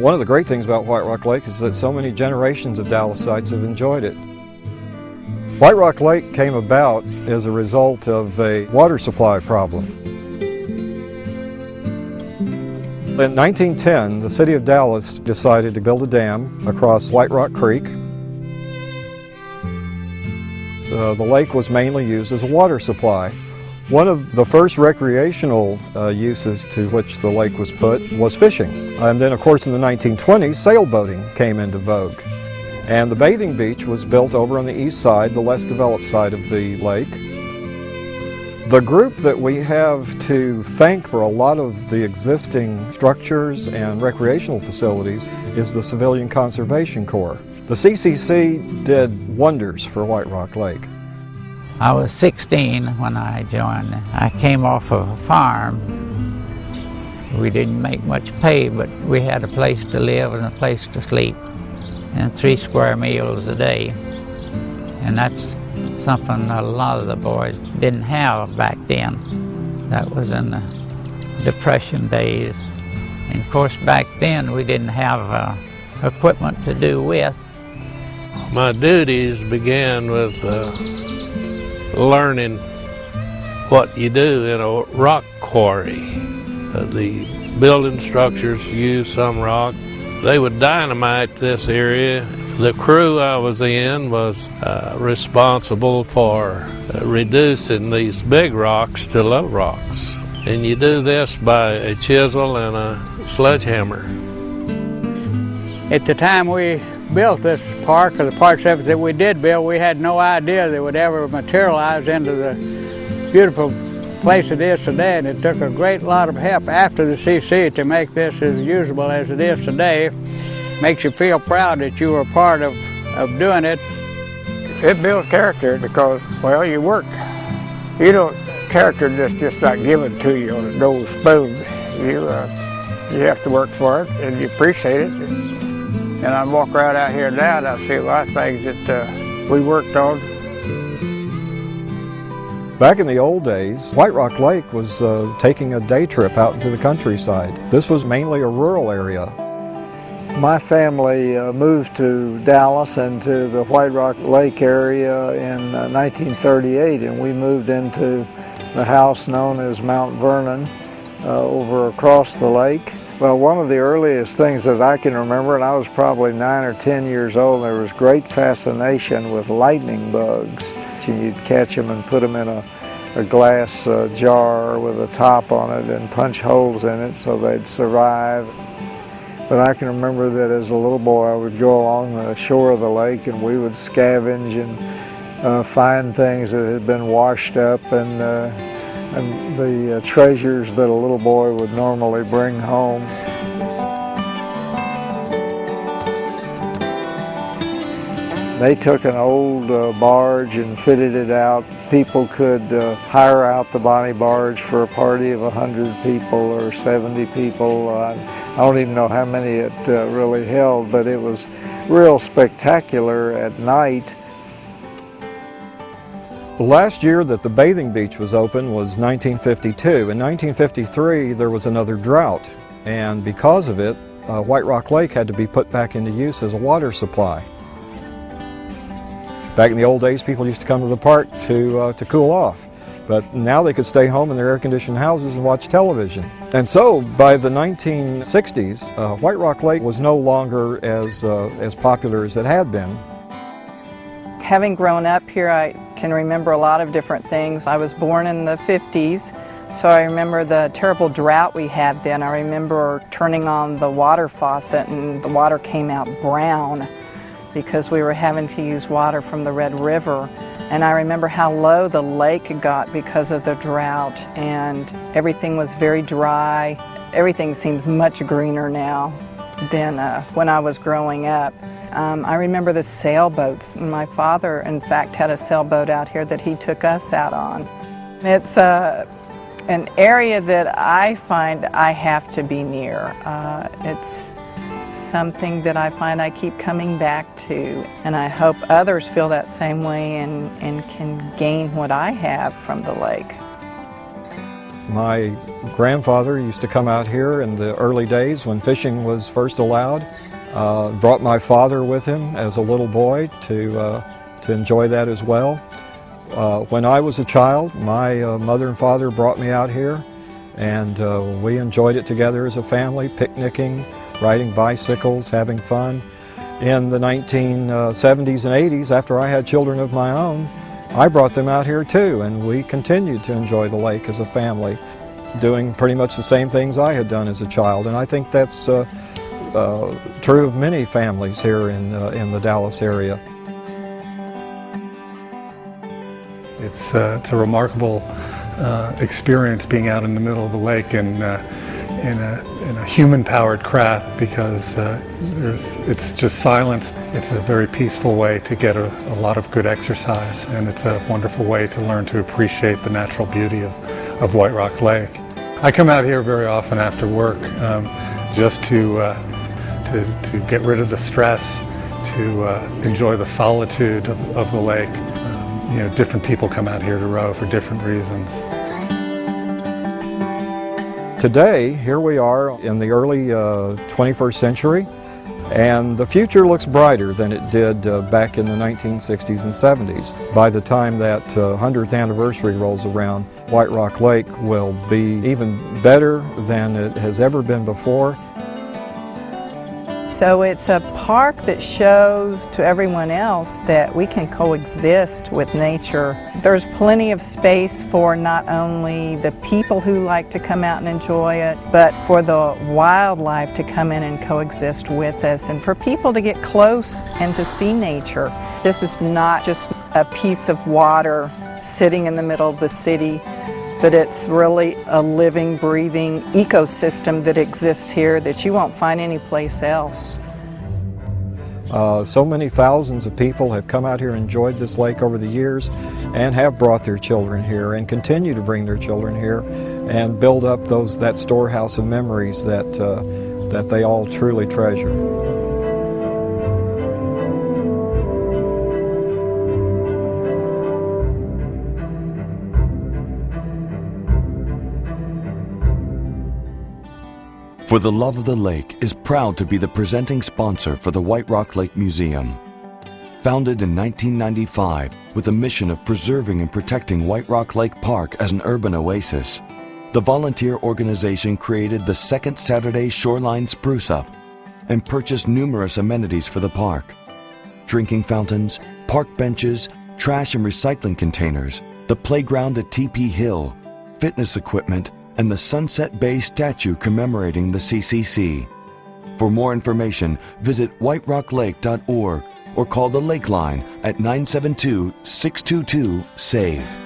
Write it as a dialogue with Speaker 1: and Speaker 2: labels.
Speaker 1: One of the great things about White Rock Lake is that so many generations of Dallasites have enjoyed it. White Rock Lake came about as a result of a water supply problem. In 1910, the city of Dallas decided to build a dam across White Rock Creek. The lake was mainly used as a water supply. One of the first recreational uses to which the lake was put was fishing. And then, of course, in the 1920s, sailboating came into vogue. And the bathing beach was built over on the east side, the less developed side of the lake. The group that we have to thank for a lot of the existing structures and recreational facilities is the Civilian Conservation Corps. The CCC did wonders for White Rock Lake.
Speaker 2: I was 16 when I joined. I came off of a farm. We didn't make much pay, but we had a place to live and a place to sleep, and 3 square meals a day. And that's something a lot of the boys didn't have back then. That was in the Depression days. And of course, back then we didn't have equipment to do with.
Speaker 3: My duties began with learning what you do in a rock quarry. The building structures use some rock. They would dynamite this area. The crew I was in was responsible for reducing these big rocks to low rocks. And you do this by a chisel and a sledgehammer.
Speaker 4: At the time we built this park, or the parts of it that we did build, we had no idea that it would ever materialize into the beautiful place it is today, and it took a great lot of help after the CC to make this as usable as it is today. Makes you feel proud that you were part of doing it.
Speaker 5: It builds character because, well, you work. You don't, character just not given to you on a gold spoon. You have to work for it, and you appreciate it. And I walk right out here now and I see a lot of things that we worked on.
Speaker 1: Back in the old days, White Rock Lake was taking a day trip out into the countryside. This was mainly a rural area.
Speaker 5: My family moved to Dallas and to the White Rock Lake area in 1938, and we moved into the house known as Mount Vernon over across the lake. Well, one of the earliest things that I can remember, and I was probably 9 or 10 years old, there was great fascination with lightning bugs. You'd catch them and put them in a glass jar with a top on it and punch holes in it so they'd survive. But I can remember that as a little boy I would go along the shore of the lake and we would scavenge and find things that had been washed up and the treasures that a little boy would normally bring home. They took an old barge and fitted it out. People could hire out the Bonnie barge for a party of 100 people or 70 people. I don't even know how many it really held, but it was real spectacular at night.
Speaker 1: The last year that the bathing beach was open was 1952. In 1953, there was another drought, and because of it, White Rock Lake had to be put back into use as a water supply. Back in the old days, people used to come to the park to cool off, but now they could stay home in their air-conditioned houses and watch television. And so, by the 1960s, White Rock Lake was no longer as popular as it had been.
Speaker 6: Having grown up here, I can remember a lot of different things. I was born in the 50s, so I remember the terrible drought we had then. I remember turning on the water faucet and the water came out brown because we were having to use water from the Red River. And I remember how low the lake got because of the drought, and everything was very dry. Everything seems much greener now than when I was growing up. I remember the sailboats. My father, in fact, had a sailboat out here that he took us out on. It's an area that I find I have to be near. It's something that I find I keep coming back to, and I hope others feel that same way and can gain what I have from the lake.
Speaker 1: My grandfather used to come out here in the early days when fishing was first allowed. Brought my father with him as a little boy to enjoy that as well. When I was a child, my mother and father brought me out here, and we enjoyed it together as a family, picnicking, riding bicycles, having fun. In the 1970s and 80s, after I had children of my own, I brought them out here too, and we continued to enjoy the lake as a family, doing pretty much the same things I had done as a child. And I think that's true of many families here in the Dallas area.
Speaker 7: It's a remarkable experience being out in the middle of the lake and in a human-powered craft, because it's just silence. It's a very peaceful way to get a lot of good exercise, and it's a wonderful way to learn to appreciate the natural beauty of White Rock Lake. I come out here very often after work just to get rid of the stress, to enjoy the solitude of the lake. You know, different people come out here to row for different reasons.
Speaker 1: Today, here we are in the early 21st century, and the future looks brighter than it did back in the 1960s and 70s. By the time that 100th anniversary rolls around, White Rock Lake will be even better than it has ever been before.
Speaker 6: So it's a park that shows to everyone else that we can coexist with nature. There's plenty of space for not only the people who like to come out and enjoy it, but for the wildlife to come in and coexist with us, and for people to get close and to see nature. This is not just a piece of water sitting in the middle of the city, but it's really a living, breathing ecosystem that exists here that you won't find anyplace else.
Speaker 1: So many thousands of people have come out here and enjoyed this lake over the years, and have brought their children here and continue to bring their children here and build up that storehouse of memories that they all truly treasure.
Speaker 8: For the Love of the Lake is proud to be the presenting sponsor for the White Rock Lake Museum. Founded in 1995 with a mission of preserving and protecting White Rock Lake Park as an urban oasis, the volunteer organization created the Second Saturday Shoreline Spruce Up and purchased numerous amenities for the park: drinking fountains, park benches, trash and recycling containers, the playground at TP Hill, fitness equipment, and the Sunset Bay statue commemorating the CCC. For more information, visit whiterocklake.org or call the Lake Line at 972-622-SAVE.